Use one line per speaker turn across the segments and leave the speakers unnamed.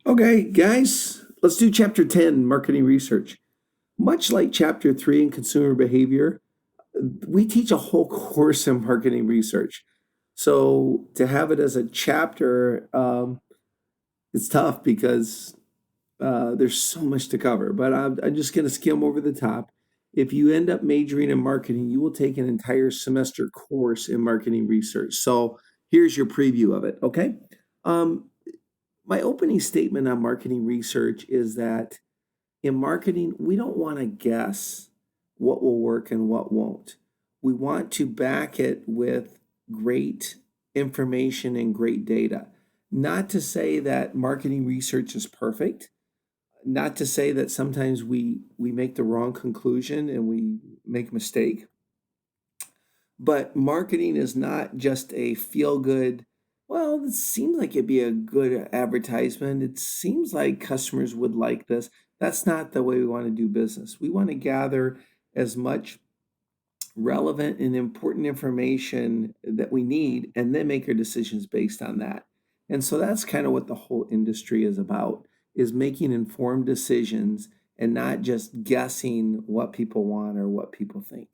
Okay, guys, let's do chapter 10, marketing research. Much like chapter 3 in consumer behavior, we teach a whole course in marketing research. So to have it as a chapter, it's tough because there's so much to cover, but I'm just going to skim over the top. If you end up majoring in marketing, you will take an entire semester course in marketing research. So here's your preview of it, okay? Um, my opening statement on marketing research is that in marketing, we don't want to guess what will work and what won't. We want to back it with great information and great data. Not to say that marketing research is perfect, not to say that sometimes we make the wrong conclusion and we make a mistake, but marketing is not just a feel good, well, it seems like it'd be a good advertisement. It seems like customers would like this. That's not the way we want to do business. We want to gather as much relevant and important information that we need and then make our decisions based on that. And so that's kind of what the whole industry is about, is making informed decisions and not just guessing what people want or what people think.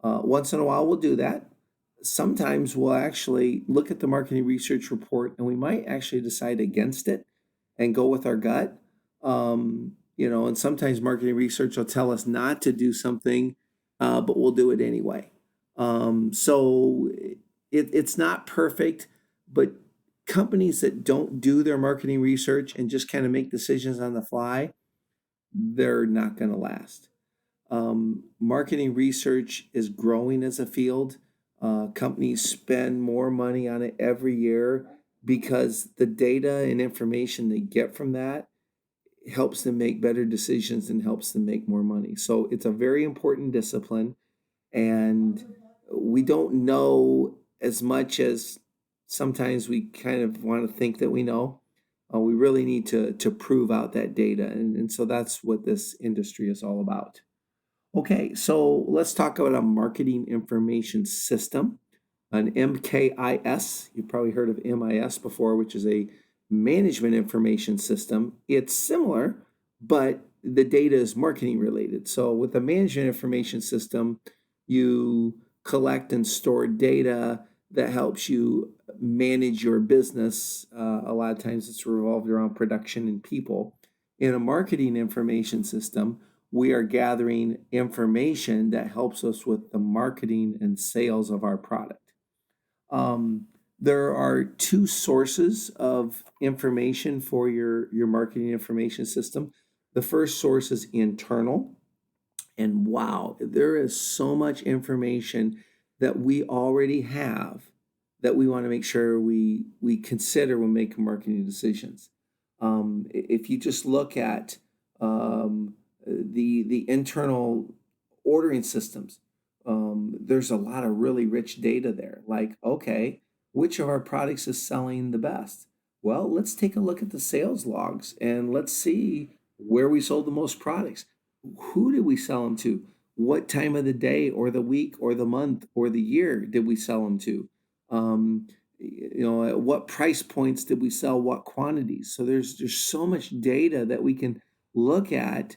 Once in a while, we'll do that. Sometimes we'll actually look at the marketing research report and we might actually decide against it and go with our gut. And sometimes marketing research will tell us not to do something, but we'll do it anyway. So it's not perfect, but companies that don't do their marketing research and just kind of make decisions on the fly, they're not going to last. Marketing research is growing as a field. Companies spend more money on it every year because the data and information they get from that helps them make better decisions and helps them make more money. So it's a very important discipline, and we don't know as much as sometimes we kind of want to think that we know. We really need to prove out that data, and so that's what this industry is all about. Okay, so let's talk about a marketing information system, an MKIS. You've probably heard of MIS before, which is a management information system. It's similar, but the data is marketing related. So with a management information system, you collect and store data that helps you manage your business. A lot of times it's revolved around production and people. In a marketing information system, we are gathering information that helps us with the marketing and sales of our product. There are two sources of information for your marketing information system. The first source is internal. And wow, there is so much information that we already have that we want to make sure we consider when making marketing decisions. If you just look at the internal ordering systems, there's a lot of really rich data there. Like, okay, which of our products is selling the best? Well, let's take a look at the sales logs and let's see where we sold the most products. Who did we sell them to? What time of the day or the week or the month or the year did we sell them to? At what price points did we sell what quantities? So there's so much data that we can look at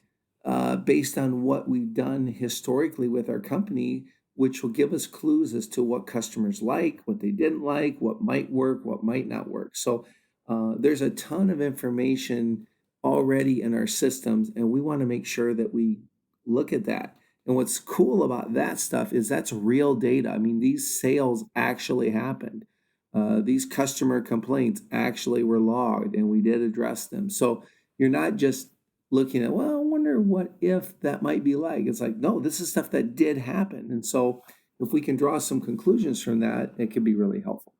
based on what we've done historically with our company, which will give us clues as to what customers like, what they didn't like, what might work, what might not work. So there's a ton of information already in our systems, and we want to make sure that we look at that. And what's cool about that stuff is that's real data. I mean, these sales actually happened. These customer complaints actually were logged, and we did address them. So you're not just looking at, well, I wonder what if that might be like. It's like, no, this is stuff that did happen. And so if we can draw some conclusions from that, it can be really helpful.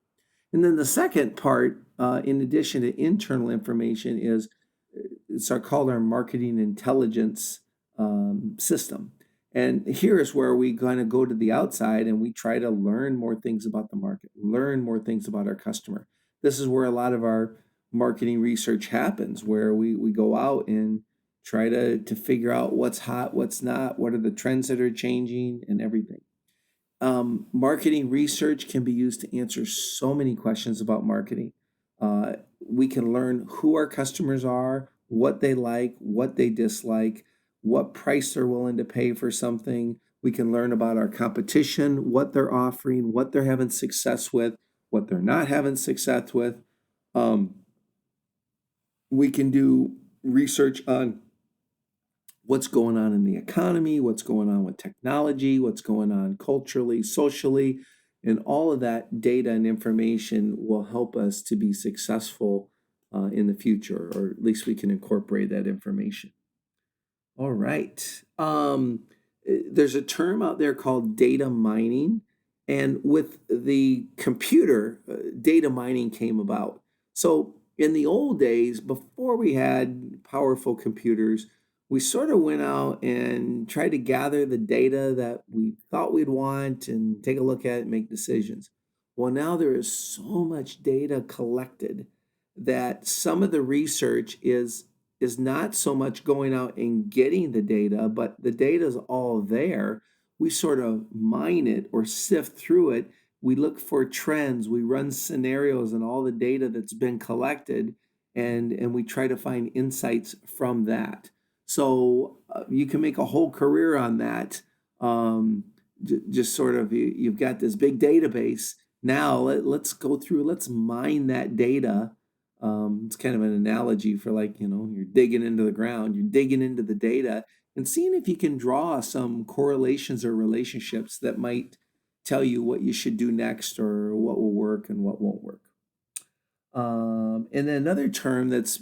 And then the second part, in addition to internal information, is it's called our marketing intelligence system. And here is where we kind of go to the outside and we try to learn more things about the market, learn more things about our customer. This is where a lot of our marketing research happens, where we go out and try to figure out what's hot, what's not, what are the trends that are changing, and everything. Marketing research can be used to answer so many questions about marketing. We can learn who our customers are, what they like, what they dislike, what price they're willing to pay for something. We can learn about our competition, what they're offering, what they're having success with, what they're not having success with. Um, we can do research on what's going on in the economy, what's going on with technology, what's going on culturally, socially, and all of that data and information will help us to be successful in the future, or at least we can incorporate that information. All right. There's a term out there called data mining. And with the computer, data mining came about. So in the old days, before we had powerful computers, we sort of went out and tried to gather the data that we thought we'd want and take a look at it and make decisions. Well, now there is so much data collected that some of the research is not so much going out and getting the data, but the data is all there. We sort of mine it or sift through it. We look for trends. We run scenarios and all the data that's been collected, and we try to find insights from that. So you can make a whole career on that. Um, just sort of you've got this big database. Now let's go through. Let's mine that data. It's kind of an analogy for, like, you're digging into the ground, you're digging into the data and seeing if you can draw some correlations or relationships that might tell you what you should do next or what will work and what won't work. And then another term that's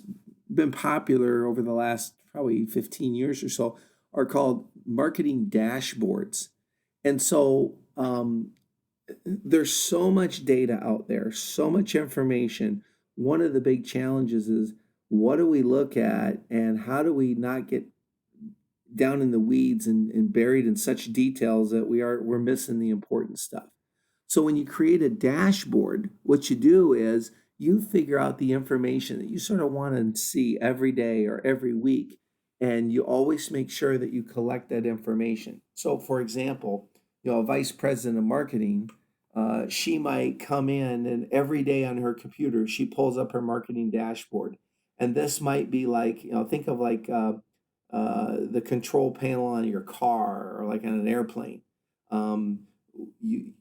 been popular over the last probably 15 years or so are called marketing dashboards. And so there's so much data out there, so much information. One of the big challenges is, what do we look at and how do we not get down in the weeds and buried in such details that we're missing the important stuff. So when you create a dashboard, what you do is you figure out the information that you sort of want to see every day or every week, and you always make sure that you collect that information. So, for example, a vice president of marketing, she might come in and every day on her computer she pulls up her marketing dashboard, and this might be like, think of like the control panel on your car or like on an airplane. Um, you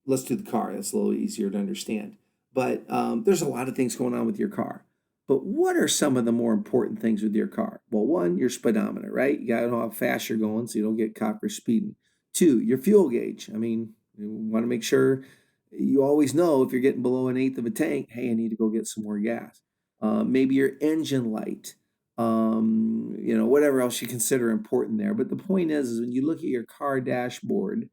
Let's do the car. That's a little easier to understand. But there's a lot of things going on with your car. But what are some of the more important things with your car? Well, one, your speedometer, right? You got to know how fast you're going so you don't get caught for speeding. Two, your fuel gauge. I mean, you want to make sure you always know if you're getting below an eighth of a tank, hey, I need to go get some more gas. Maybe your engine light, whatever else you consider important there. But the point is when you look at your car dashboard,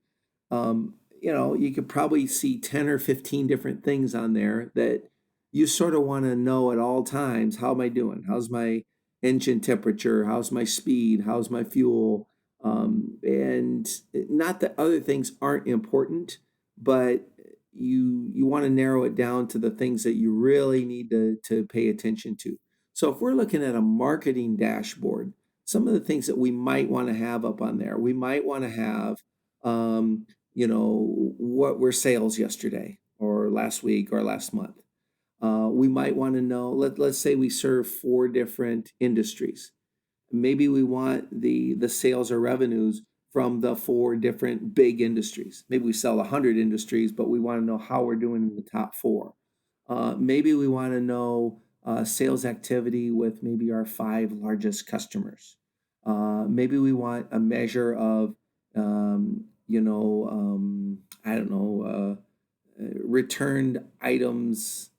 you could probably see 10 or 15 different things on there that you sort of want to know at all times. How am I doing? How's my engine temperature? How's my speed? How's my fuel? And not that other things aren't important, but you want to narrow it down to the things that you really need to pay attention to. So if we're looking at a marketing dashboard, some of the things that we might want to have up on there, we might want to have what were sales yesterday or last week or last month. We might want to know, let's say we serve 4 different industries. Maybe we want the sales or revenues from the 4 different big industries. Maybe we sell 100 industries, but we want to know how we're doing in the top 4. Maybe we want to know sales activity with maybe our 5 largest customers. Maybe we want a measure of, I don't know, returned items,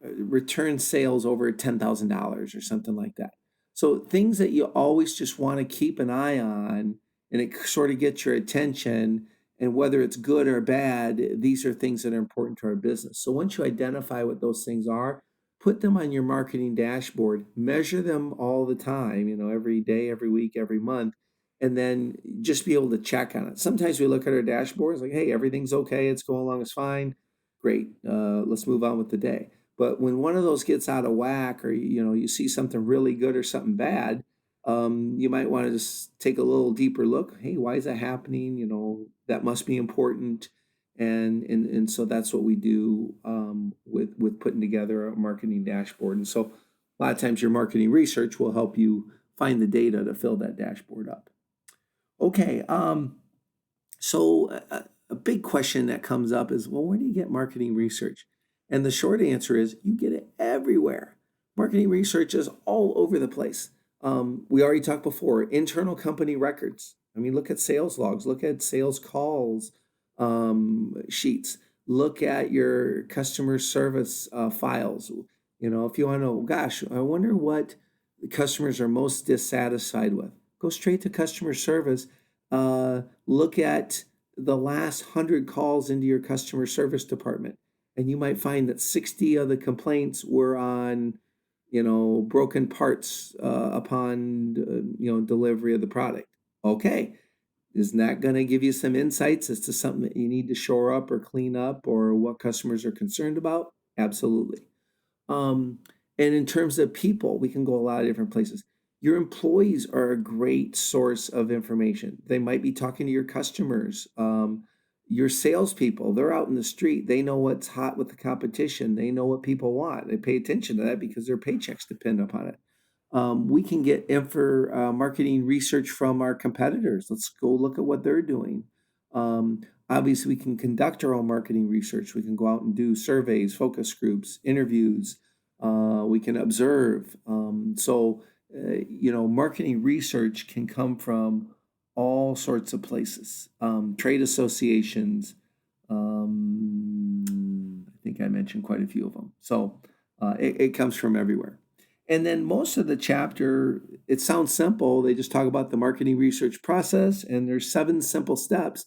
return sales over $10,000 or something like that. So things that you always just want to keep an eye on, and it sort of gets your attention. And whether it's good or bad, these are things that are important to our business. So once you identify what those things are, put them on your marketing dashboard, measure them all the time, every day, every week, every month, and then just be able to check on it. Sometimes we look at our dashboards like, hey, everything's okay, it's going along, it's fine. Great. Let's move on with the day. But when one of those gets out of whack, or you see something really good or something bad, you might want to just take a little deeper look. Hey, why is that happening? That must be important. And so that's what we do with putting together a marketing dashboard. And so a lot of times your marketing research will help you find the data to fill that dashboard up. Okay, so a big question that comes up is, well, where do you get marketing research? And the short answer is you get it everywhere. Marketing research is all over the place. We already talked before, internal company records. I mean, look at sales logs, look at sales calls sheets, look at your customer service files. You know, if you want to know, gosh, I wonder what the customers are most dissatisfied with, go straight to customer service. Look at the last 100 calls into your customer service department, and you might find that 60 of the complaints were on, you know, broken parts upon, you know, delivery of the product. Okay, isn't that going to give you some insights as to something that you need to shore up or clean up or what customers are concerned about? Absolutely. Um, and in terms of people, we can go a lot of different places. Your employees are a great source of information. They might be talking to your customers. Your salespeople, they're out in the street. They know what's hot with the competition. They know what people want. They pay attention to that because their paychecks depend upon it. We can get marketing research from our competitors. Let's go look at what they're doing. Obviously, we can conduct our own marketing research. We can go out and do surveys, focus groups, interviews. We can observe. You know, marketing research can come from all sorts of places, trade associations. I think I mentioned quite a few of them. So it comes from everywhere. And then most of the chapter, it sounds simple. They just talk about the marketing research process, and there's 7 simple steps.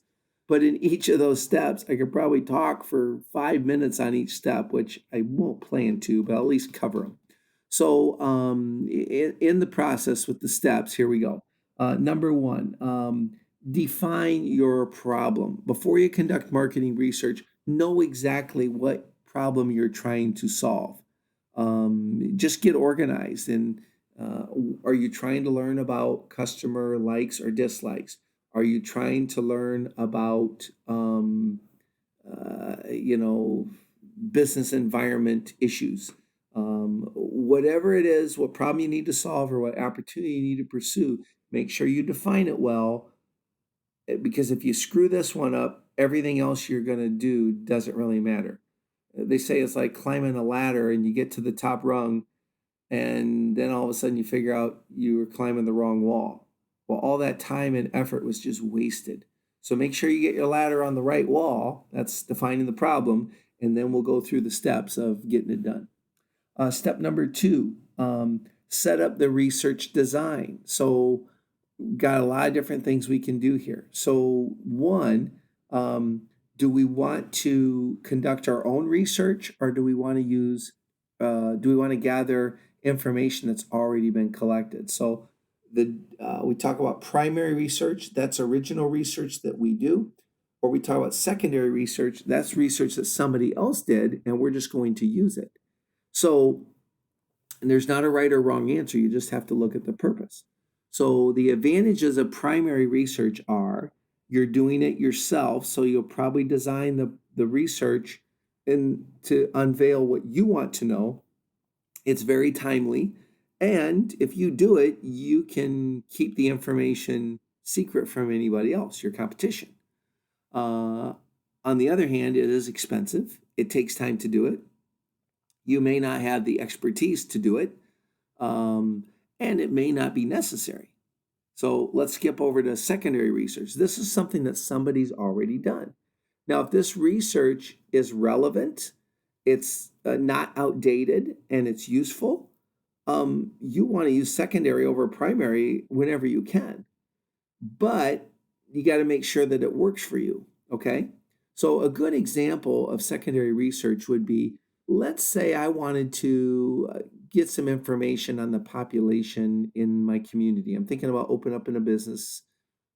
But in each of those steps, I could probably talk for 5 minutes on each step, which I won't plan to, but I'll at least cover them. So, in the process with the steps, here we go. Number 1, define your problem. Before you conduct marketing research, know exactly what problem you're trying to solve. Just get organized. And uh, are you trying to learn about customer likes or dislikes? Are you trying to learn about, you know, business environment issues? Whatever it is, what problem you need to solve or what opportunity you need to pursue, make sure you define it well. Because if you screw this one up, everything else you're going to do doesn't really matter. They say it's like climbing a ladder and you get to the top rung, and then all of a sudden you figure out you were climbing the wrong wall. Well, all that time and effort was just wasted. So make sure you get your ladder on the right wall. That's defining the problem. And then we'll go through the steps of getting it done. Step number 2, set up the research design. So got a lot of different things we can do here. So one, do we want to conduct our own research, or do we want to gather information that's already been collected? So we talk about primary research, that's original research that we do, or we talk about secondary research, that's research that somebody else did and we're just going to use it. So, and there's not a right or wrong answer, you just have to look at the purpose. So the advantages of primary research are you're doing it yourself, so you'll probably design the research and to unveil what you want to know. It's very timely. And if you do it, you can keep the information secret from anybody else, your competition. Uh, on the other hand, it is expensive. It takes time to do it. You may not have the expertise to do it, and it may not be necessary. So let's skip over to secondary research. This is something that somebody's already done. Now, if this research is relevant, it's not outdated, and it's useful, you want to use secondary over primary whenever you can. But you got to make sure that it works for you, okay? So a good example of secondary research would be, let's say I wanted to get some information on the population in my community. I'm thinking about opening up in a business,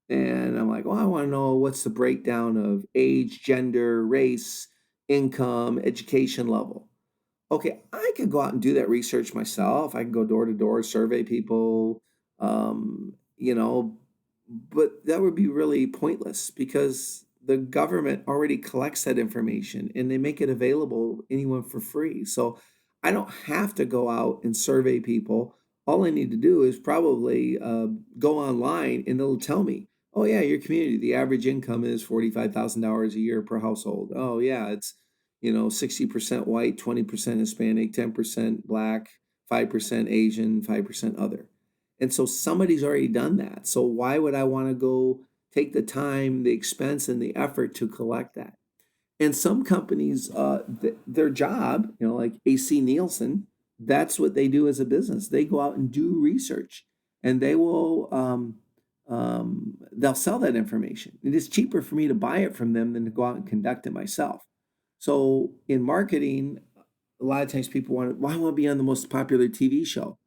and I'm like, well, I want to know what's the breakdown of age, gender, race, income, education level. Okay, I could go out and do that research myself. I can go door to door, survey people, you know, but that would be really pointless because the government already collects that information and they make it available anyone for free. So I don't have to go out and survey people. All I need to do is probably go online and it'll tell me, oh yeah, your community, the average income is $45,000 a year per household. Oh yeah, it's 60% white, 20% Hispanic, 10% black, 5% Asian, 5% other. And so somebody's already done that. So why would I want to go take the time, the expense, and the effort to collect that? And some companies, their job, like AC Nielsen, that's what they do as a business. They go out and do research, and they'll sell that information. It is cheaper for me to buy it from them than to go out and conduct it myself. So in marketing, a lot of times people want to, well, I want to be on the most popular TV show.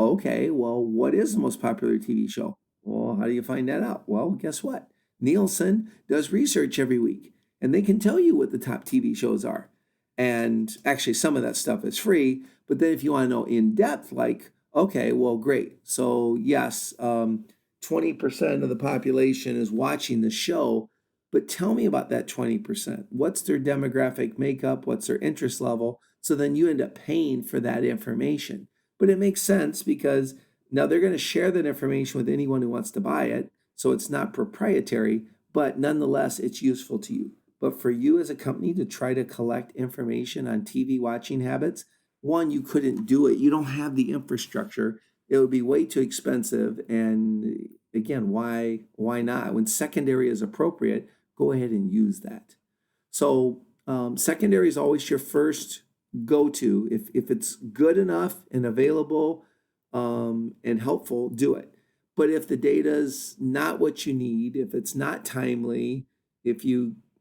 Okay, well, what is the most popular TV show? Well, how do you find that out? Well, guess what? Nielsen does research every week, and they can tell you what the top TV shows are. And actually, some of that stuff is free. But then if you want to know in depth, like, okay, well, great. So, yes, 20% of the population is watching the show, but tell me about that 20%. What's their demographic makeup? What's their interest level? So then you end up paying for that information. But it makes sense because now they're going to share that information with anyone who wants to buy it. So it's not proprietary, but nonetheless, it's useful to you. But for you as a company to try to collect information on TV watching habits, one, you couldn't do it. You don't have the infrastructure. It would be way too expensive. And again, why not? When secondary is appropriate, go ahead and use that. So secondary is always your first go-to. If it's good enough and available and helpful, do it. But if the data is not what you need, if it's not timely, if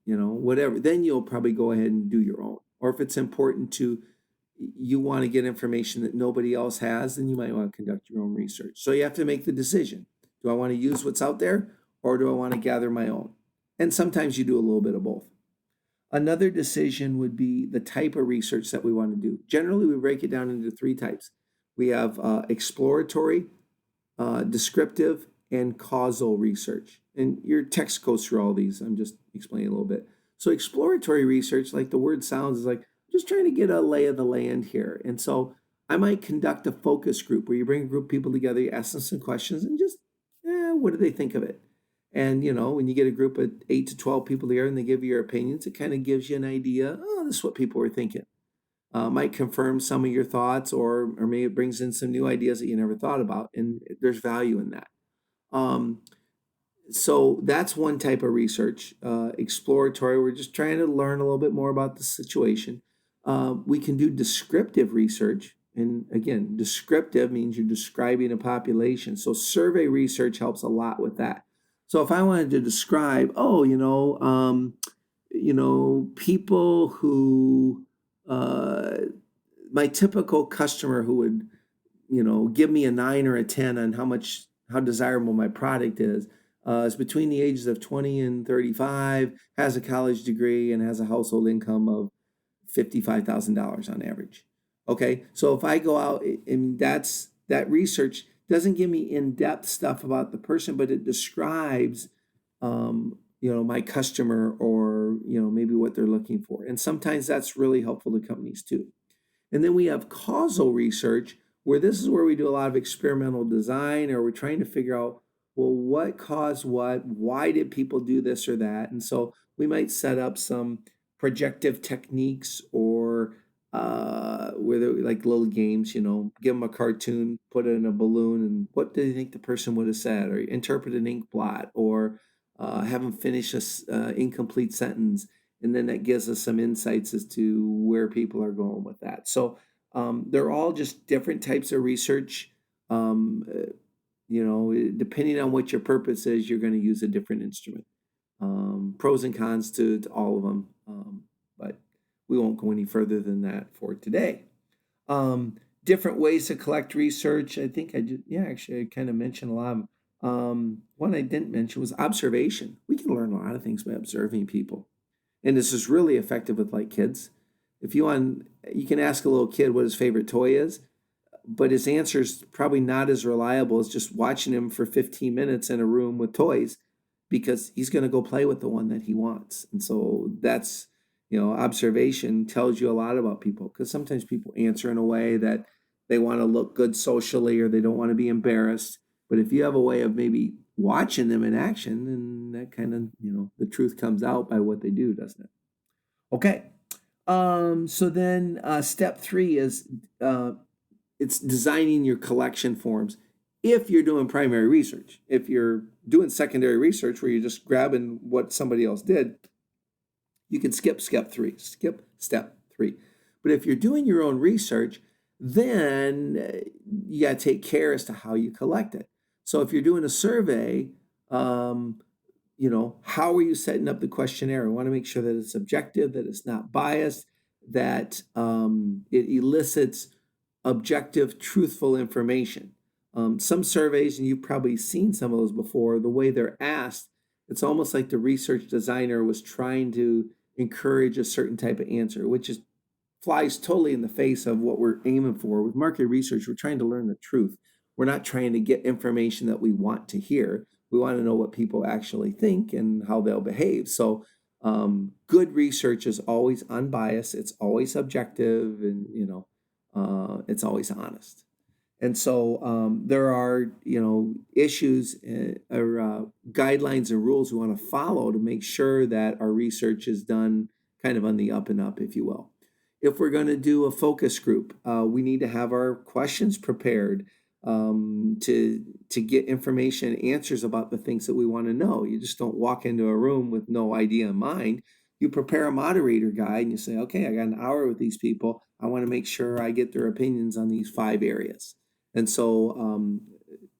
whatever, then you'll probably go ahead and do your own. Or if it's important to you want to get information that nobody else has, then you might want to conduct your own research. So you have to make the decision. Do I want to use what's out there or do I want to gather my own? And sometimes you do a little bit of both. Another decision would be the type of research that we want to do. Generally, we break it down into three types. We have exploratory, descriptive, and causal research. And your text goes through all these. I'm just explaining a little bit. So exploratory research, like the word sounds, is like just trying to get a lay of the land here. And so I might conduct a focus group where you bring a group of people together, you ask them some questions, and just, what do they think of it? And when you get a group of 8 to 12 people together and they give you your opinions, it kind of gives you an idea. Oh, this is what people were thinking. Might confirm some of your thoughts, or maybe it brings in some new ideas that you never thought about, and there's value in that. Um, so that's one type of research, exploratory. We're just trying to learn a little bit more about the situation. We can do descriptive research. And again, descriptive means you're describing a population. So survey research helps a lot with that. So if I wanted to describe, people who, my typical customer who would, give me a 9 or a 10 on how desirable my product is between the ages of 20 and 35, has a college degree, and has a household income of $55,000 on average. Okay, so if I go out, and that research doesn't give me in-depth stuff about the person, but it describes, my customer, or maybe what they're looking for, and sometimes that's really helpful to companies too. And then we have causal research, where this is where we do a lot of experimental design, or we're trying to figure out, well, what caused what? Why did people do this or that? And so we might set up some projective techniques, or where they're like little games, give them a cartoon, put it in a balloon, and what do you think the person would have said? Or interpret an ink blot, or have them finish a incomplete sentence, and then that gives us some insights as to where people are going with that. So they're all just different types of research. Depending on what your purpose is, you're going to use a different instrument. Pros and cons to all of them, but we won't go any further than that for today. Different ways to collect research. I think actually I kind of mentioned a lot of them. One I didn't mention was observation. We can learn a lot of things by observing people. And this is really effective with like kids. If you can ask a little kid what his favorite toy is, but his answer is probably not as reliable as just watching him for 15 minutes in a room with toys. because he's going to go play with the one that he wants. And so that's, observation tells you a lot about people, because sometimes people answer in a way that they want to look good socially or they don't want to be embarrassed. But if you have a way of maybe watching them in action, then that kind of, the truth comes out by what they do, doesn't it? Okay. So then step three is it's designing your collection forms. If you're doing primary research, if you're doing secondary research where you're just grabbing what somebody else did, you can skip step three. But if you're doing your own research, then you got to take care as to how you collect it. So if you're doing a survey, um, how are you setting up the questionnaire? We want to make sure that it's objective, that it's not biased, that it elicits objective, truthful information. Some surveys, and you've probably seen some of those before, the way they're asked, it's almost like the research designer was trying to encourage a certain type of answer, which is flies totally in the face of what we're aiming for. With market research, we're trying to learn the truth. We're not trying to get information that we want to hear. We want to know what people actually think and how they'll behave. So good research is always unbiased. It's always objective, and it's always honest. And so there are, issues or guidelines and rules we want to follow to make sure that our research is done kind of on the up and up, if you will. If we're going to do a focus group, we need to have our questions prepared to get information and answers about the things that we want to know. You just don't walk into a room with no idea in mind. You prepare a moderator guide and you say, okay, I got an hour with these people. I want to make sure I get their opinions on these 5 areas. And so,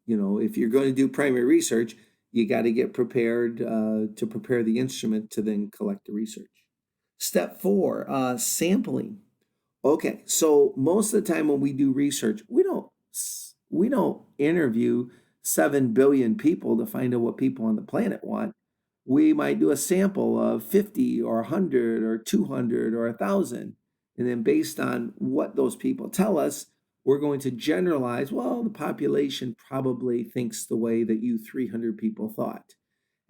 if you're going to do primary research, you got to get prepared to prepare the instrument to then collect the research. Step 4, sampling. Okay, so most of the time when we do research, we don't interview 7 billion people to find out what people on the planet want. We might do a sample of 50 or 100 or 200 or 1,000. And then based on what those people tell us, we're going to generalize, well, the population probably thinks the way that you 300 people thought.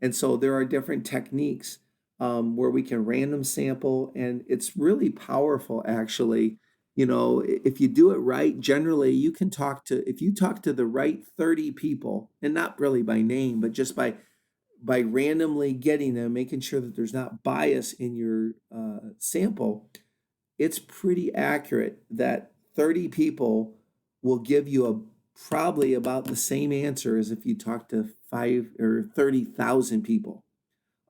And so there are different techniques where we can random sample, and it's really powerful, actually. If you do it right, generally you can if you talk to the right 30 people, and not really by name, but just by randomly getting them, making sure that there's not bias in your sample, it's pretty accurate that 30 people will give you probably about the same answer as if you talk to 5 or 30,000 people.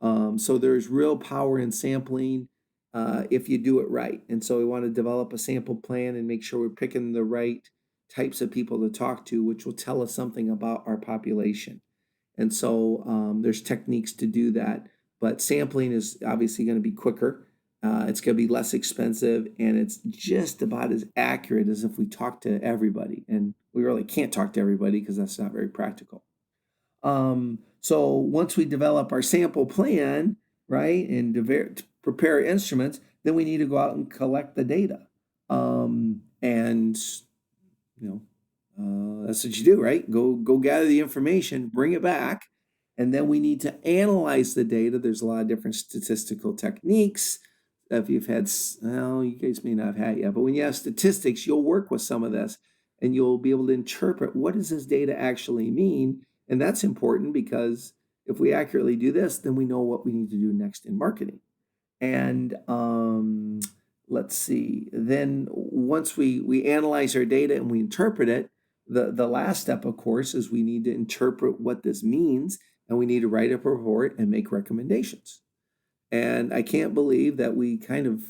So there's real power in sampling if you do it right. And so we want to develop a sample plan and make sure we're picking the right types of people to talk to, which will tell us something about our population. And so there's techniques to do that. But sampling is obviously going to be quicker. It's going to be less expensive, and it's just about as accurate as if we talk to everybody. And we really can't talk to everybody because that's not very practical. So once we develop our sample plan, right, and to prepare instruments, then we need to go out and collect the data. And that's what you do, right? Go gather the information, bring it back, and then we need to analyze the data. There's a lot of different statistical techniques. If you've had, well, you guys may not have had it yet, but when you have statistics, you'll work with some of this, and you'll be able to interpret what does this data actually mean. And that's important because if we accurately do this, then we know what we need to do next in marketing. And let's see, then once we analyze our data and we interpret it, the last step, of course, is we need to interpret what this means, and we need to write a report and make recommendations. And I can't believe that we kind of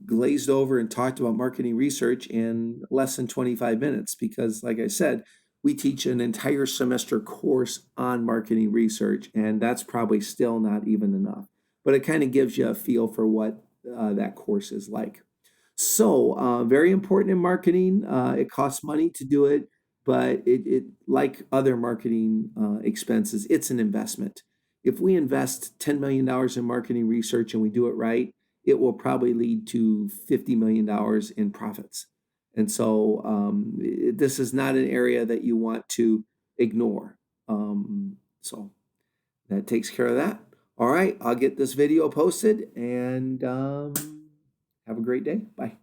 glazed over and talked about marketing research in less than 25 minutes because, like I said, we teach an entire semester course on marketing research, and that's probably still not even enough. But it kind of gives you a feel for what that course is like. So very important in marketing. It costs money to do it, but it like other marketing expenses, it's an investment. If we invest $10 million in marketing research and we do it right, it will probably lead to $50 million in profits. And so this is not an area that you want to ignore. So That takes care of that. All right, I'll get this video posted and have a great day. Bye.